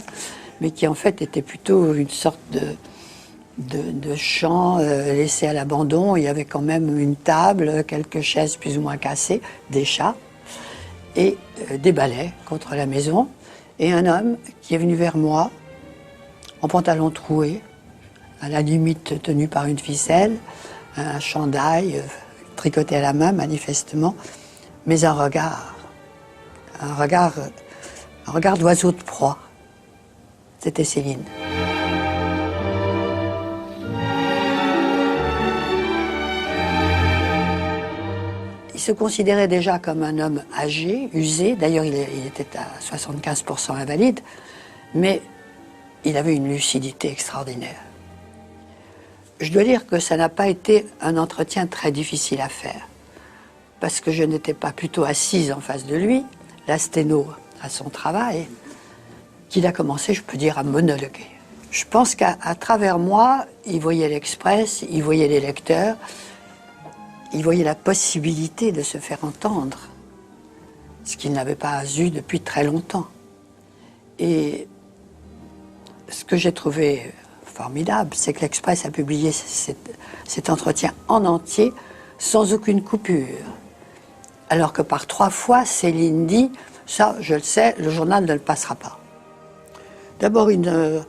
mais qui en fait était plutôt une sorte de champ laissé à l'abandon. Il y avait quand même une table, quelques chaises plus ou moins cassées, des chats et des balais contre la maison. Et un homme qui est venu vers moi, en pantalon troué, à la limite tenu par une ficelle, un chandail tricoté à la main manifestement, mais un regard d'oiseau de proie. C'était Céline. Il se considérait déjà comme un homme âgé, usé. D'ailleurs, il était à 75% invalide, mais il avait une lucidité extraordinaire. Je dois dire que ça n'a pas été un entretien très difficile à faire, parce que je n'étais pas plutôt assise en face de lui, la sténo à son travail, qu'il a commencé, je peux dire, à monologuer. Je pense qu'à travers moi, il voyait l'Express, il voyait les lecteurs, il voyait la possibilité de se faire entendre, ce qu'il n'avait pas eu depuis très longtemps. Et ce que j'ai trouvé formidable, c'est que l'Express a publié cet entretien en entier, sans aucune coupure. Alors que par 3 fois, Céline dit, ça, je le sais, le journal ne le passera pas. D'abord, il ne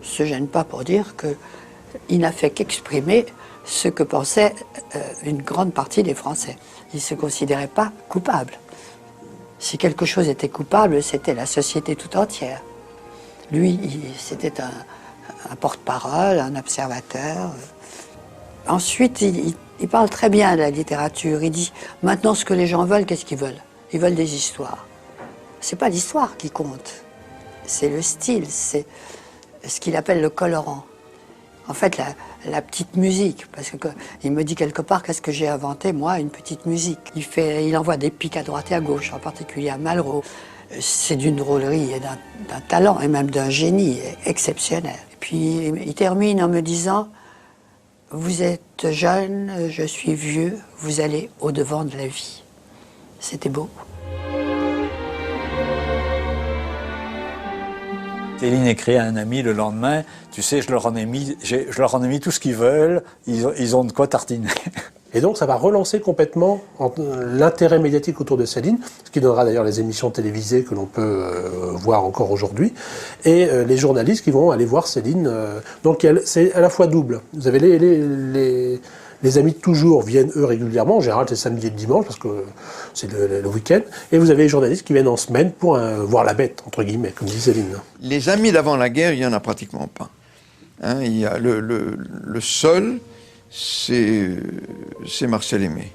se gêne pas pour dire qu'il n'a fait qu'exprimer ce que pensait une grande partie des Français. Il ne se considérait pas coupable. Si quelque chose était coupable, c'était la société tout entière. Lui, c'était un porte-parole, un observateur. Ensuite, il parle très bien de la littérature. Il dit, maintenant, ce que les gens veulent, qu'est-ce qu'ils veulent? Ils veulent des histoires. C'est pas l'histoire qui compte. C'est le style, c'est ce qu'il appelle le colorant. En fait, la petite musique, parce qu'il me dit quelque part qu'est-ce que j'ai inventé, moi, une petite musique. Il envoie des pics à droite et à gauche, en particulier à Malraux. C'est d'une drôlerie et d'un talent, et même d'un génie exceptionnel. Et puis il termine en me disant « Vous êtes jeune, je suis vieux, vous allez au-devant de la vie. » C'était beau. Céline écrit à un ami le lendemain, tu sais, je leur en ai mis tout ce qu'ils veulent, ils ont de quoi tartiner. Et donc ça va relancer complètement l'intérêt médiatique autour de Céline, ce qui donnera d'ailleurs les émissions télévisées que l'on peut voir encore aujourd'hui, et les journalistes qui vont aller voir Céline. Donc c'est à la fois double. Vous avez les amis de toujours viennent eux régulièrement, en général c'est samedi et le dimanche parce que c'est le week-end, et vous avez les journalistes qui viennent en semaine pour voir la bête, entre guillemets, comme dit Céline. Les amis d'avant la guerre, il n'y en a pratiquement pas. Hein, il y a le seul, c'est Marcel Aimé.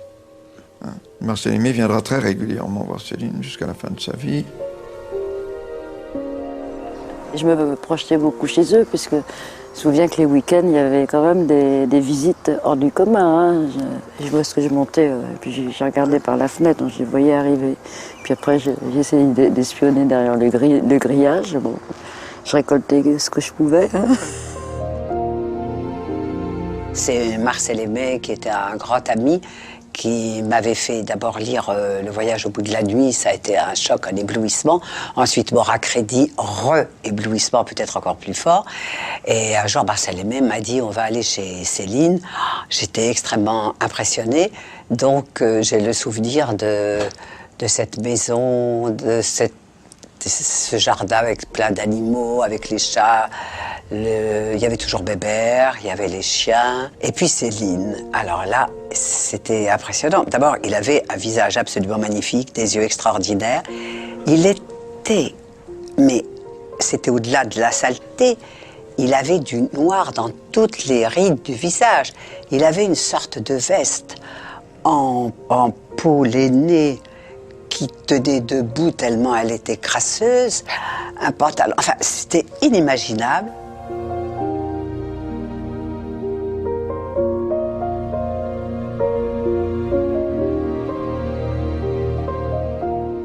Hein, Marcel Aimé viendra très régulièrement voir Céline jusqu'à la fin de sa vie. Je me projetais beaucoup chez eux, puisque je me souviens que les week-ends, il y avait quand même des visites hors du commun. Hein. Je vois ce que je montais, et puis j'ai regardé par la fenêtre, donc je les voyais arriver. Puis après, j'ai essayé d'espionner derrière le grillage. Bon, je récoltais ce que je pouvais. Hein. C'est Marcel Aimé qui était un grand ami, qui m'avait fait d'abord lire Le voyage au bout de la nuit. Ça a été un choc, un éblouissement. Ensuite, Mort à crédit, re-éblouissement peut-être encore plus fort. Et un jour, Marcel Aimé m'a dit, on va aller chez Céline. J'étais extrêmement impressionnée. Donc, j'ai le souvenir de cette maison, de ce jardin avec plein d'animaux, avec les chats. Il y avait toujours Bébert, il y avait les chiens, et puis Céline. Alors là, c'était impressionnant. D'abord, il avait un visage absolument magnifique, des yeux extraordinaires. Il était, mais c'était au-delà de la saleté, il avait du noir dans toutes les rides du visage. Il avait une sorte de veste en peau lainée qui tenait debout tellement elle était crasseuse, un pantalon, enfin c'était inimaginable.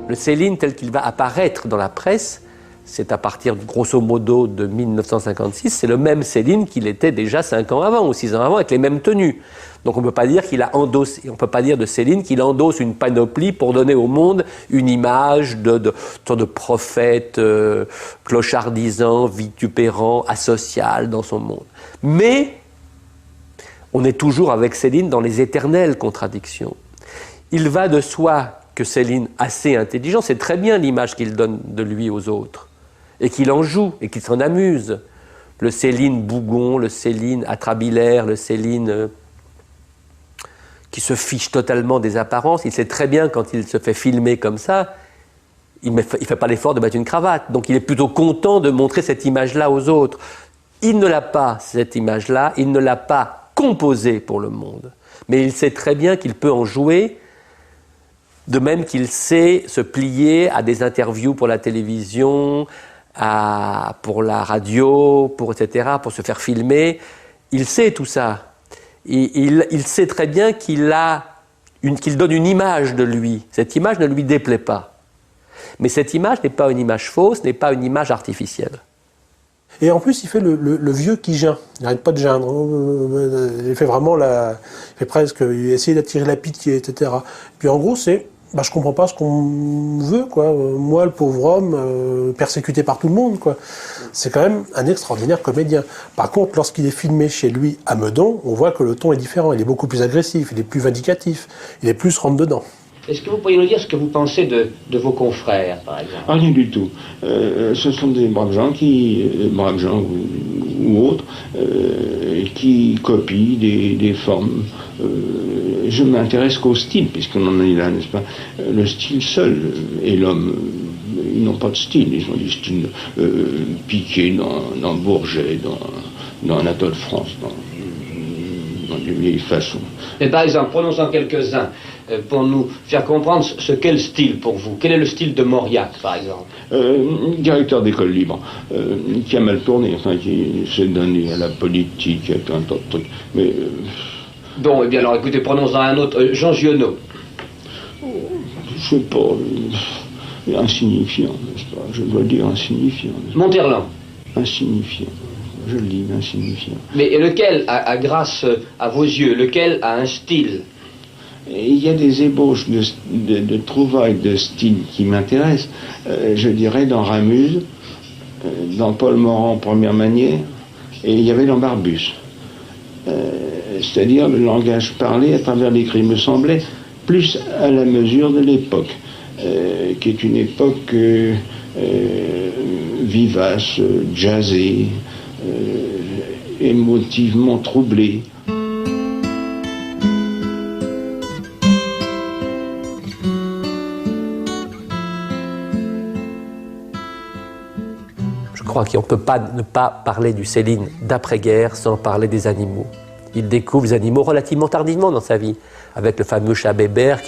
Le Céline tel qu'il va apparaître dans la presse, c'est à partir grosso modo de 1956, c'est le même Céline qu'il était déjà 5 ans avant ou 6 ans avant avec les mêmes tenues. Donc on ne peut pas dire qu'il a endossé, on peut pas dire de Céline qu'il endosse une panoplie pour donner au monde une image de prophète clochardisant, vitupérant, asocial dans son monde. Mais on est toujours avec Céline dans les éternelles contradictions. Il va de soi que Céline, assez intelligent, c'est très bien l'image qu'il donne de lui aux autres, et qu'il en joue, et qu'il s'en amuse. Le Céline bougon, le Céline atrabilaire, le Céline qui se fiche totalement des apparences. Il sait très bien quand il se fait filmer comme ça, il ne fait pas l'effort de mettre une cravate. Donc il est plutôt content de montrer cette image-là aux autres. Il ne l'a pas, cette image-là, il ne l'a pas composée pour le monde. Mais il sait très bien qu'il peut en jouer, de même qu'il sait se plier à des interviews pour la télévision, pour la radio, etc., pour se faire filmer. Il sait tout ça. Il sait très bien qu'il donne une image de lui. Cette image ne lui déplaît pas. Mais cette image n'est pas une image fausse, n'est pas une image artificielle. Et en plus, il fait le vieux qui geint. Il n'arrête pas de geindre. Il fait vraiment il essaie d'attirer la pitié, etc. Puis en gros, c'est, je comprends pas ce qu'on veut, quoi. Moi, le pauvre homme, persécuté par tout le monde, quoi. C'est quand même un extraordinaire comédien. Par contre, lorsqu'il est filmé chez lui à Meudon, on voit que le ton est différent. Il est beaucoup plus agressif, il est plus vindicatif, il est plus rentre-dedans. Est-ce que vous pourriez nous dire ce que vous pensez de vos confrères, par exemple? Rien du tout. Ce sont des braves gens ou autres, qui copient des formes. Je ne m'intéresse qu'au style, puisqu'on en est là, n'est-ce pas? Le style seul, et l'homme, ils n'ont pas de style. Ils ont des styles piqués dans Bourget, dans Anatole France, dans des vieilles façons. Mais par exemple, prenons-en quelques-uns pour nous faire comprendre ce qu'est le style pour vous. Quel est le style de Mauriac, par exemple? Directeur d'école libre, qui a mal tourné, enfin, qui s'est donné à la politique, à un tas de trucs. Mais, Bon, eh bien alors écoutez, prenons-en un autre, Jean Giono. Je sais pas. insignifiant, n'est-ce pas? Je dois dire insignifiant. Monterland. Insignifiant. Je le dis, insignifiant. Mais lequel, grâce à vos yeux, lequel a un style? Et il y a des ébauches de trouvailles de style qui m'intéressent. Je dirais dans Ramuse, dans Paul Morand, première manière, et il y avait dans Barbus. C'est-à-dire le langage parlé à travers l'écrit me semblait plus à la mesure de l'époque, qui est une époque vivace, jazzée, émotivement troublée. Je crois qu'on ne peut pas ne pas parler du Céline d'après-guerre sans parler des animaux. Il découvre les animaux relativement tardivement dans sa vie, avec le fameux chat Bébert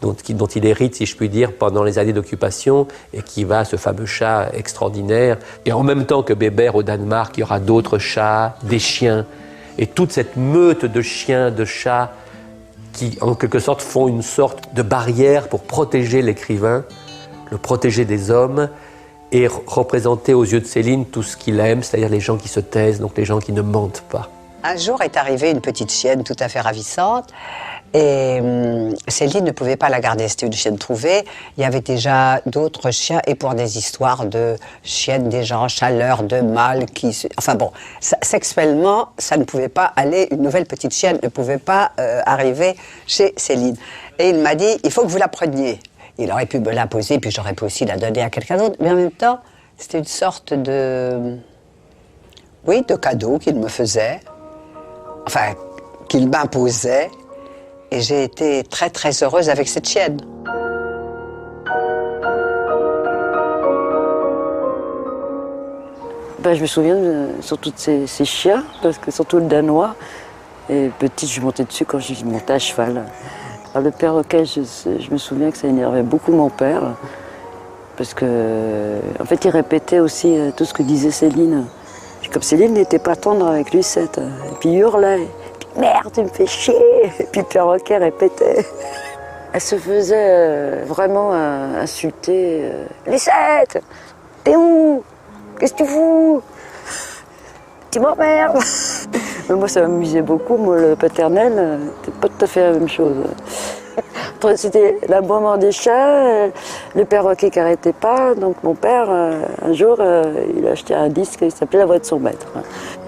dont il hérite, si je puis dire, pendant les années d'occupation, et qui va, ce fameux chat extraordinaire. Et en même temps que Bébert au Danemark, il y aura d'autres chats, des chiens, et toute cette meute de chiens, de chats, qui en quelque sorte font une sorte de barrière pour protéger l'écrivain, le protéger des hommes, et représenter aux yeux de Céline tout ce qu'il aime, c'est-à-dire les gens qui se taisent, donc les gens qui ne mentent pas. Un jour est arrivée une petite chienne tout à fait ravissante et Céline ne pouvait pas la garder, c'était une chienne trouvée. Il y avait déjà d'autres chiens et pour des histoires de chiennes déjà en chaleur, de mâles qui... Enfin bon, sexuellement, ça ne pouvait pas aller, une nouvelle petite chienne ne pouvait pas arriver chez Céline. Et il m'a dit, il faut que vous la preniez. Il aurait pu me la poser, puis j'aurais pu aussi la donner à quelqu'un d'autre. Mais en même temps, c'était une sorte de... Oui, de cadeau qu'il me faisait. Enfin, qu'il m'imposait, et j'ai été très très heureuse avec cette chienne. Je me souviens surtout de ces chiens, parce que surtout le danois, et petite je montais dessus quand je montais à cheval. Alors, le perroquet, je me souviens que ça énervait beaucoup mon père, parce que en fait il répétait aussi tout ce que disait Céline. Comme Céline n'était pas tendre avec Lucette, et puis il hurlait, « Merde, tu me fais chier !» Et puis le perroquet répétait. Elle se faisait vraiment insulter. « Lucette, t'es où? Qu'est-ce que tu fous? Tu m'emmerdes !» Mais moi, ça m'amusait beaucoup. Moi, le paternel, c'était pas tout à fait la même chose. C'était l'aboiement des chats, le perroquet qui n'arrêtait pas. Donc mon père, un jour, il a acheté un disque qui s'appelait La voix de son maître.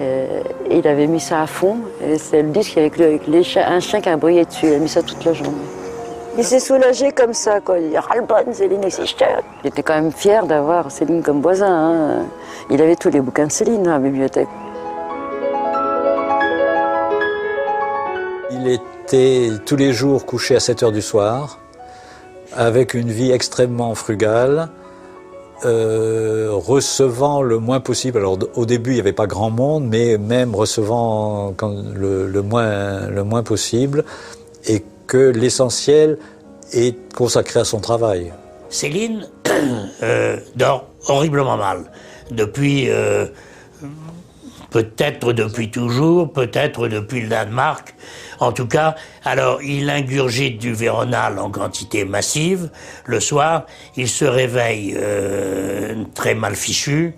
Et il avait mis ça à fond. Et c'est le disque avec un chien qui a brillé dessus. Il a mis ça toute la journée. Il s'est soulagé comme ça, quoi. Il dit « Ras-le-bonne, Céline et ses chiens !» Il était quand même fier d'avoir Céline comme voisin. Hein. Il avait tous les bouquins de Céline dans la bibliothèque. Il était tous les jours couché à 7 h du soir, avec une vie extrêmement frugale, recevant le moins possible. Alors au début, il n'y avait pas grand monde, mais même recevant le moins possible, et que l'essentiel est consacré à son travail. Céline dort horriblement mal. Depuis... peut-être depuis toujours, peut-être depuis le Danemark. En tout cas, alors il ingurgite du Véronal en quantité massive. Le soir, il se réveille très mal fichu,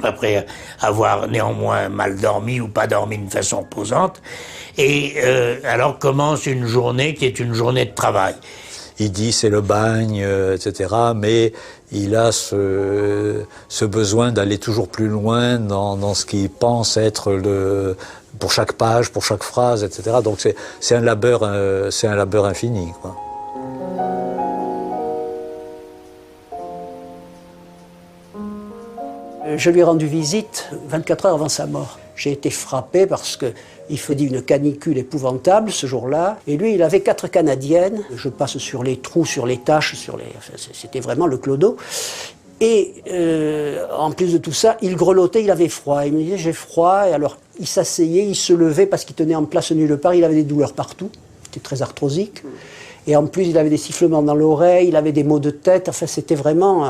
après avoir néanmoins mal dormi ou pas dormi d'une façon reposante. Et alors commence une journée qui est une journée de travail. Il dit c'est le bagne, etc. Mais il a ce besoin d'aller toujours plus loin dans ce qu'il pense être pour chaque page, pour chaque phrase, etc. Donc c'est un labeur infini, quoi. Je lui ai rendu visite 24 heures avant sa mort. J'ai été frappé parce qu'il faisait une canicule épouvantable ce jour-là. Et lui, il avait 4 Canadiennes. Je passe sur les trous, sur les taches, enfin, c'était vraiment le clodo. Et en plus de tout ça, il grelottait, il avait froid. Il me disait, j'ai froid. Et alors, il s'asseyait, il se levait parce qu'il tenait en place nulle part. Il avait des douleurs partout. Il était très arthrosique. Et en plus, il avait des sifflements dans l'oreille, il avait des maux de tête. Enfin, c'était vraiment...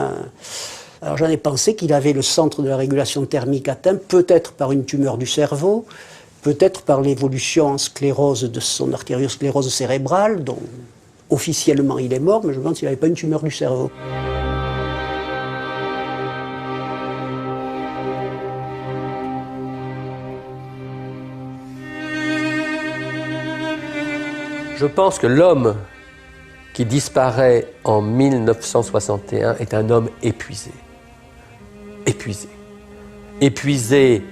Alors j'en ai pensé qu'il avait le centre de la régulation thermique atteint, peut-être par une tumeur du cerveau, peut-être par l'évolution en sclérose de son artériosclérose cérébrale, dont officiellement il est mort, mais je me demande s'il n'avait pas une tumeur du cerveau. Je pense que l'homme qui disparaît en 1961 est un homme épuisé. Épuisé. Épuisé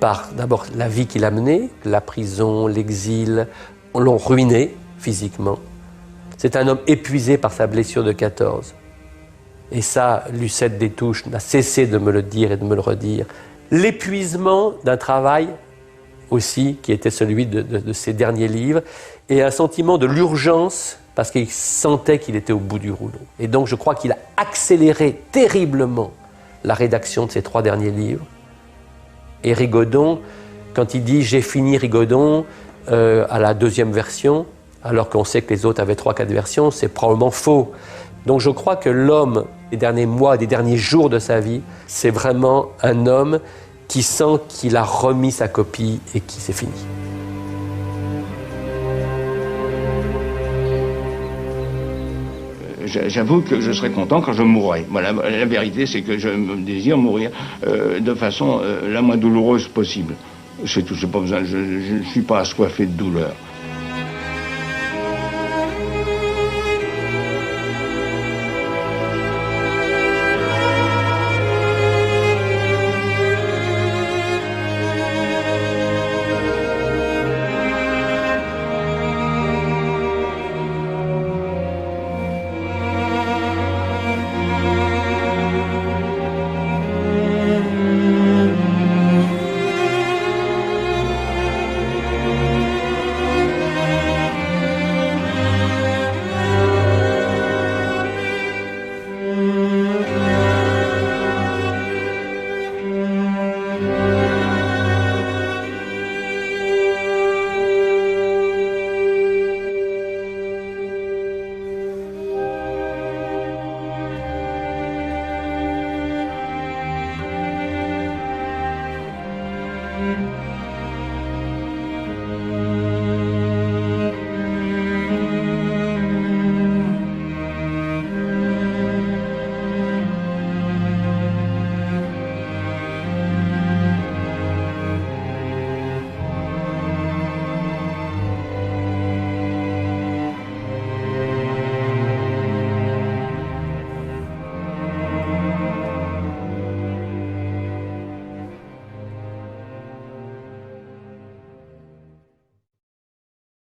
par d'abord la vie qu'il a menée, la prison, l'exil, l'ont ruiné physiquement. C'est un homme épuisé par sa blessure de 14. Et ça, Lucette Détouche n'a cessé de me le dire et de me le redire. L'épuisement d'un travail aussi, qui était celui de ses derniers livres, et un sentiment de l'urgence, parce qu'il sentait qu'il était au bout du rouleau. Et donc je crois qu'il a accéléré terriblement la rédaction de ses 3 derniers livres. Et Rigaudon, quand il dit « j'ai fini Rigaudon » à la 2e version, alors qu'on sait que les autres avaient 3-4 versions, c'est probablement faux. Donc je crois que l'homme, des derniers mois, des derniers jours de sa vie, c'est vraiment un homme qui sent qu'il a remis sa copie et qui c'est fini. J'avoue que je serais content quand je mourrai. Voilà, la vérité, c'est que je me désire mourir de façon la moins douloureuse possible. C'est tout, j'ai pas besoin, je ne suis pas assoiffé de douleur.